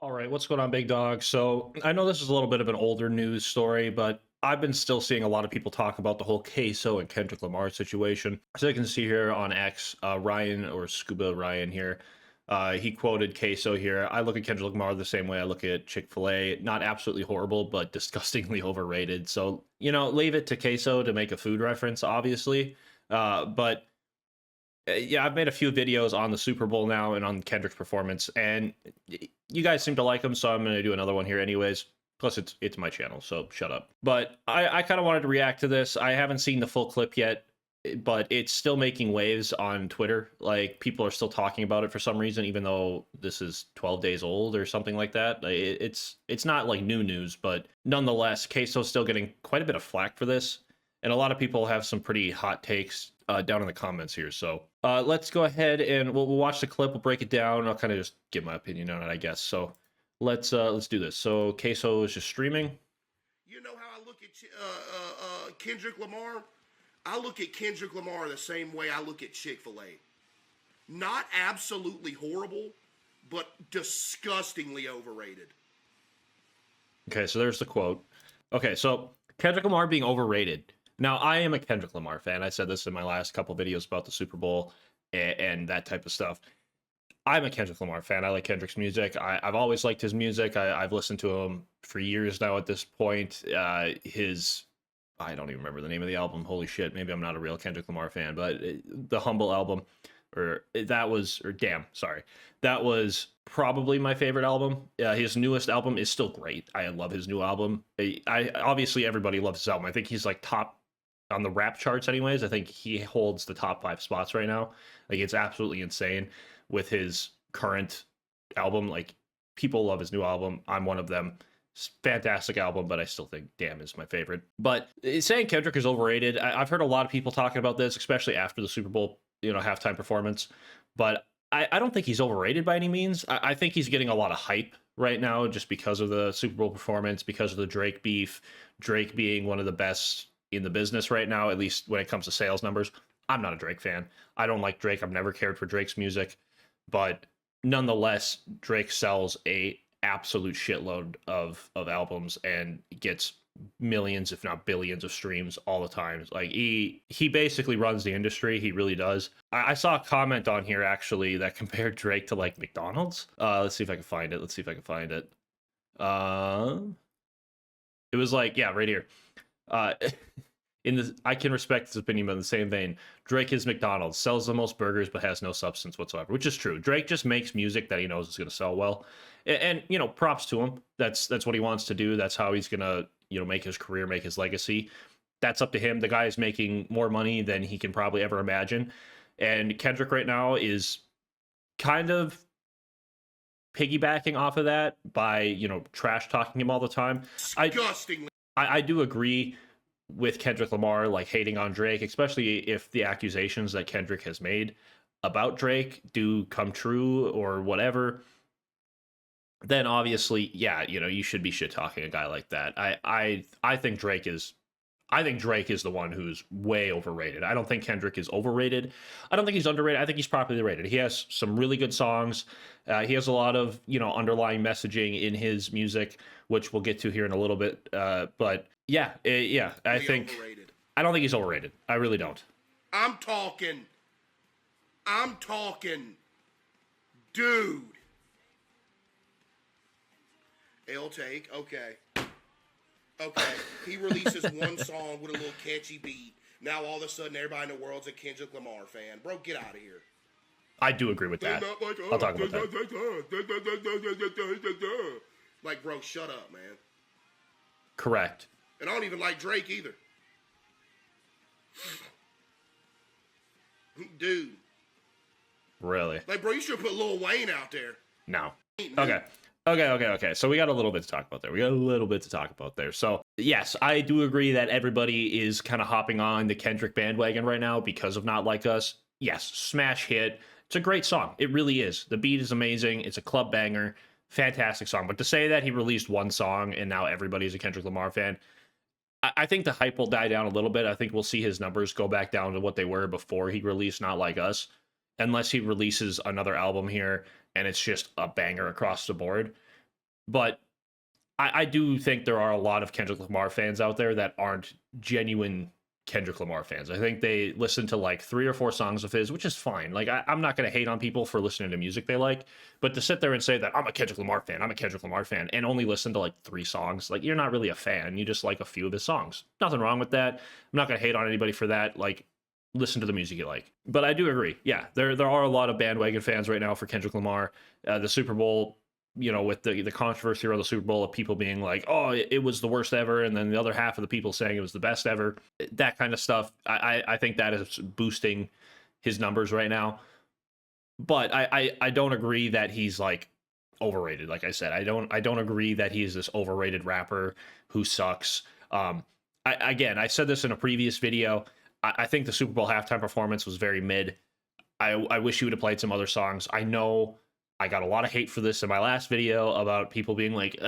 All right, what's going on, big dog? So I know this is a little bit of an older news story, but I've been still seeing a lot of people talk about the whole CaseOh and Kendrick Lamar situation. So you can see here on X, Ryan or Scuba Ryan here, he quoted CaseOh here. I look at Kendrick Lamar the same way I look at Chick-fil-A. Not absolutely horrible, but disgustingly overrated. So, you know, leave it to CaseOh to make a food reference, obviously. But yeah, I've made a few videos on the Super Bowl now and on Kendrick's performance, and you guys seem to like him, so I'm going to do another one here anyways. Plus, it's my channel, so shut up. But I kind of wanted to react to this. I haven't seen the full clip yet, but it's still making waves on Twitter. Like, people are still talking about it for some reason, even though this is 12 days old or something like that. It's not like new news, but nonetheless, CaseOh's still getting quite a bit of flack for this. And a lot of people have some pretty hot takes down in the comments here. So let's go ahead and we'll watch the clip. We'll break it down. I'll kind of just give my opinion on it, I guess. So let's do this. So CaseOh is just streaming. You know how I look at Kendrick Lamar? I look at Kendrick Lamar the same way I look at Chick-fil-A. Not absolutely horrible, but disgustingly overrated. Okay, so there's the quote. Okay, so Kendrick Lamar being overrated. Now, I am a Kendrick Lamar fan. I said this in my last couple videos about the Super Bowl and that type of stuff. I'm a Kendrick Lamar fan. I like Kendrick's music. I've always liked his music. I've listened to him for years now at this point. I don't even remember the name of the album. Holy shit, maybe I'm not a real Kendrick Lamar fan, but the Humble album, that was probably my favorite album. His newest album is still great. I love his new album. I obviously everybody loves his album. I think he's like top on the rap charts anyways. I think he holds the top 5 spots right now. Like, it's absolutely insane with his current album. Like, people love his new album. I'm one of them. It's a fantastic album, but I still think Damn is my favorite. But saying Kendrick is overrated, I've heard a lot of people talking about this, especially after the Super Bowl, halftime performance. But I don't think he's overrated by any means. I think he's getting a lot of hype right now just because of the Super Bowl performance, because of the Drake beef, Drake being one of the best in the business right now, at least when it comes to sales numbers. I'm not a Drake fan. I don't like Drake. I've never cared for Drake's music. But nonetheless, Drake sells a absolute shitload of albums and gets millions, if not billions, of streams all the time. Like, he basically runs the industry. He really does. I saw a comment on here actually that compared Drake to like McDonald's. Let's see if I can find it. It was like, yeah, right here. I can respect his opinion, but in the same vein, Drake is McDonald's, sells the most burgers but has no substance whatsoever, which is true. Drake just makes music that he knows is going to sell well, and props to him. That's what he wants to do. That's how he's gonna make his career, make his legacy. That's up to him. The guy is making more money than he can probably ever imagine, and Kendrick right now is kind of piggybacking off of that by trash talking him all the time. Disgustingly. I do agree with Kendrick Lamar, like, hating on Drake, especially if the accusations that Kendrick has made about Drake do come true or whatever, then obviously, yeah, you should be shit talking a guy like that. I think Drake is the one who's way overrated. I don't think Kendrick is overrated. I don't think he's underrated. I think he's properly rated. He has some really good songs. He has a lot of underlying messaging in his music, which we'll get to here in a little bit. But yeah, I don't think he's overrated. I really don't. I'm talking, dude. It'll take, okay. He releases one song with a little catchy beat. Now all of a sudden everybody in the world's a Kendrick Lamar fan. Bro, get out of here. I do agree with that. I'll talk about that. Like, bro, shut up, man. Correct. And I don't even like Drake either. Dude. Really? Like, bro, you should put Lil Wayne out there. No. Okay. So we got a little bit to talk about there. So yes, I do agree that everybody is kind of hopping on the Kendrick bandwagon right now because of Not Like Us. Yes, smash hit. It's a great song. It really is. The beat is amazing. It's a club banger. Fantastic song. But to say that he released one song and now everybody's a Kendrick Lamar fan, I think the hype will die down a little bit. I think we'll see his numbers go back down to what they were before he released Not Like Us, unless he releases another album here and it's just a banger across the board. But I do think there are a lot of Kendrick Lamar fans out there that aren't genuine Kendrick Lamar fans. I think they listen to like 3 or 4 songs of his, which is fine. Like, I'm not going to hate on people for listening to music they like, but to sit there and say that I'm a Kendrick Lamar fan, I'm a Kendrick Lamar fan, and only listen to like 3 songs, like, you're not really a fan. You just like a few of his songs. Nothing wrong with that. I'm not going to hate on anybody for that. Like, listen to the music you like. But I do agree. Yeah, there are a lot of bandwagon fans right now for Kendrick Lamar. The Super Bowl, you know, with the controversy around the Super Bowl of people being like, oh, it was the worst ever, and then the other half of the people saying it was the best ever, that kind of stuff, I think that is boosting his numbers right now. But I don't agree that he's like overrated. Like I said, I don't agree that he is this overrated rapper who sucks. I said this in a previous video. I think the Super Bowl halftime performance was very mid. I wish he would have played some other songs. I know I got a lot of hate for this in my last video about people being like,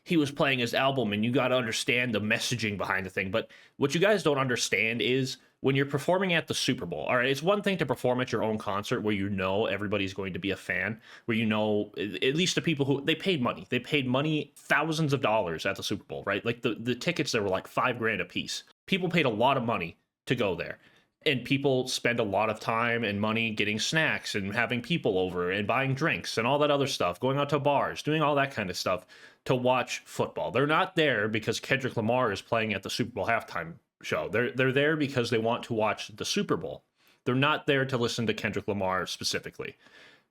he was playing his album and you got to understand the messaging behind the thing. But what you guys don't understand is when you're performing at the Super Bowl, all right, it's one thing to perform at your own concert where you know everybody's going to be a fan, where you know, at least the people who, they paid money, thousands of dollars at the Super Bowl, right? Like the tickets there were like $5,000 a piece. People paid a lot of money to go there. And people spend a lot of time and money getting snacks and having people over and buying drinks and all that other stuff, going out to bars, doing all that kind of stuff to watch football. They're not there because Kendrick Lamar is playing at the Super Bowl halftime show. They're there because they want to watch the Super Bowl. They're not there to listen to Kendrick Lamar specifically.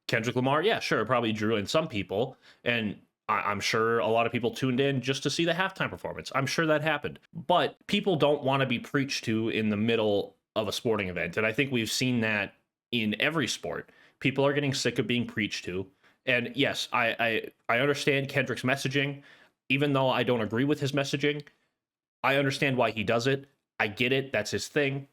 Kendrick Lamar, yeah, sure, probably drew in some people, and I'm sure a lot of people tuned in just to see the halftime performance. I'm sure that happened. But people don't want to be preached to in the middle of a sporting event. And I think we've seen that in every sport. People are getting sick of being preached to. And yes, I understand Kendrick's messaging. Even though I don't agree with his messaging, I understand why he does it. I get it. That's his thing.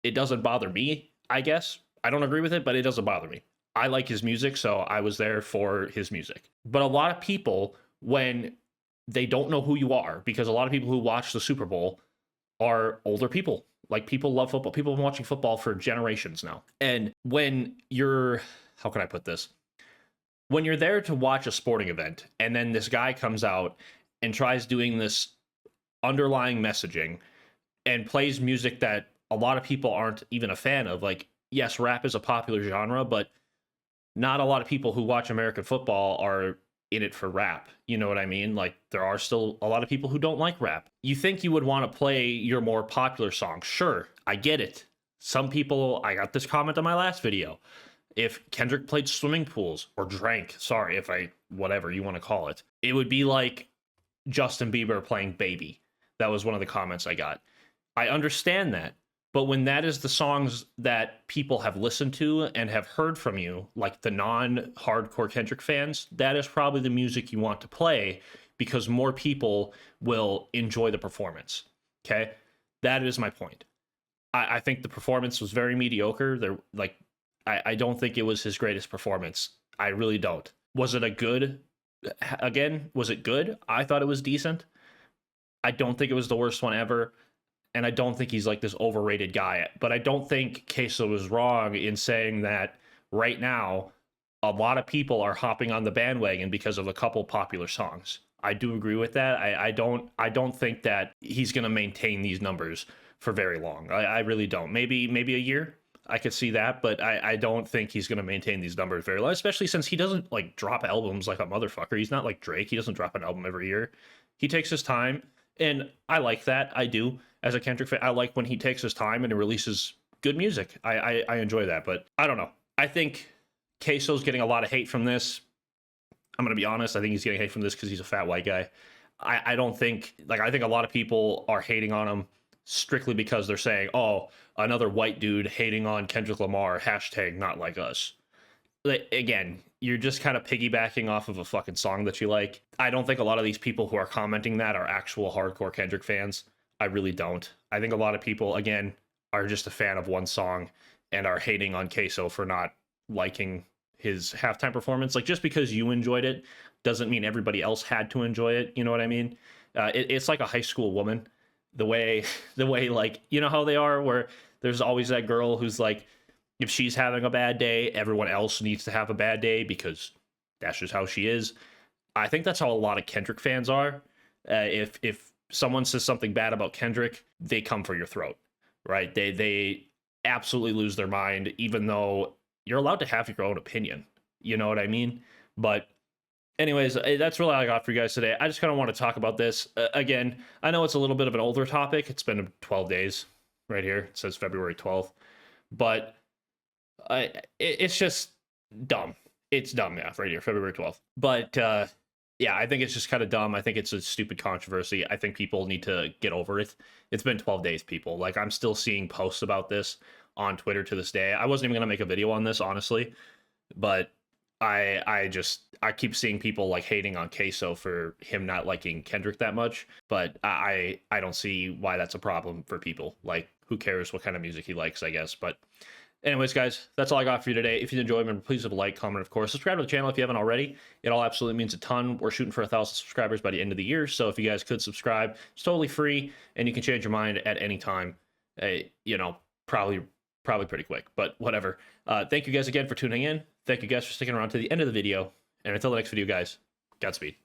It doesn't bother me, I guess. I don't agree with it, but it doesn't bother me. I like his music, so I was there for his music. But a lot of people, when they don't know who you are, because a lot of people who watch the Super Bowl are older people. Like, people love football. People have been watching football for generations now. And when you're, how can I put this? When you're there to watch a sporting event, and then this guy comes out and tries doing this underlying messaging and plays music that a lot of people aren't even a fan of. Like, yes, rap is a popular genre, but not a lot of people who watch American football are in it for rap. You know what I mean? Like, there are still a lot of people who don't like rap. You think you would want to play your more popular songs. Sure, I get it. Some people, I got this comment on my last video. If Kendrick played swimming pools or drank, sorry, if I, whatever you want to call it, it would be like Justin Bieber playing Baby. That was one of the comments I got. I understand that. But when that is the songs that people have listened to and have heard from you, like the non-hardcore Kendrick fans, that is probably the music you want to play because more people will enjoy the performance. Okay? That is my point. I think the performance was very mediocre. I don't think it was his greatest performance. I really don't. Was it was it good? I thought it was decent. I don't think it was the worst one ever. And I don't think he's like this overrated guy. But I don't think CaseOh was wrong in saying that right now, a lot of people are hopping on the bandwagon because of a couple popular songs. I do agree with that. I don't think that he's going to maintain these numbers for very long. I really don't. Maybe a year. I could see that, but I don't think he's going to maintain these numbers very long, especially since he doesn't like drop albums like a motherfucker. He's not like Drake. He doesn't drop an album every year. He takes his time, and I like that. I do. As a Kendrick fan, I like when he takes his time and he releases good music. I enjoy that, but I don't know. I think CaseOh's getting a lot of hate from this. I'm going to be honest. I think he's getting hate from this because he's a fat white guy. I don't think, like, I think a lot of people are hating on him strictly because they're saying, oh, another white dude hating on Kendrick Lamar, hashtag not like us. Like, again, you're just kind of piggybacking off of a fucking song that you like. I don't think a lot of these people who are commenting that are actual hardcore Kendrick fans. I really don't. I think a lot of people, again, are just a fan of one song and are hating on CaseOh for not liking his halftime performance. Like, just because you enjoyed it doesn't mean everybody else had to enjoy it. You know what I mean? It's like a high school woman. The way, like, you know how they are, where there's always that girl who's like, if she's having a bad day, everyone else needs to have a bad day because that's just how she is. I think that's how a lot of Kendrick fans are. If someone says something bad about Kendrick, they come for your throat, right? They absolutely lose their mind, even though you're allowed to have your own opinion. You know what I mean? But anyways, that's really all I got for you guys today. I just kind of want to talk about this. Again, I know it's a little bit of an older topic. It's been 12 days right here. It says February 12th. But it's just dumb. It's dumb, yeah, right here, February 12th. But yeah, I think it's just kind of dumb. I think it's a stupid controversy. I think people need to get over it. It's been 12 days, people. Like, I'm still seeing posts about this on Twitter to this day. I wasn't even going to make a video on this, honestly. But I keep seeing people like hating on CaseOh for him not liking Kendrick that much, but I don't see why that's a problem for people. Like, who cares what kind of music he likes, I guess. But anyways, guys, that's all I got for you today. If you enjoyed, remember, please leave a like, comment, of course. Subscribe to the channel if you haven't already. It all absolutely means a ton. We're shooting for 1,000 subscribers by the end of the year, so if you guys could subscribe, it's totally free, and you can change your mind at any time. You know, probably pretty quick, but whatever. Thank you guys again for tuning in. Thank you guys for sticking around to the end of the video. And until the next video, guys, Godspeed.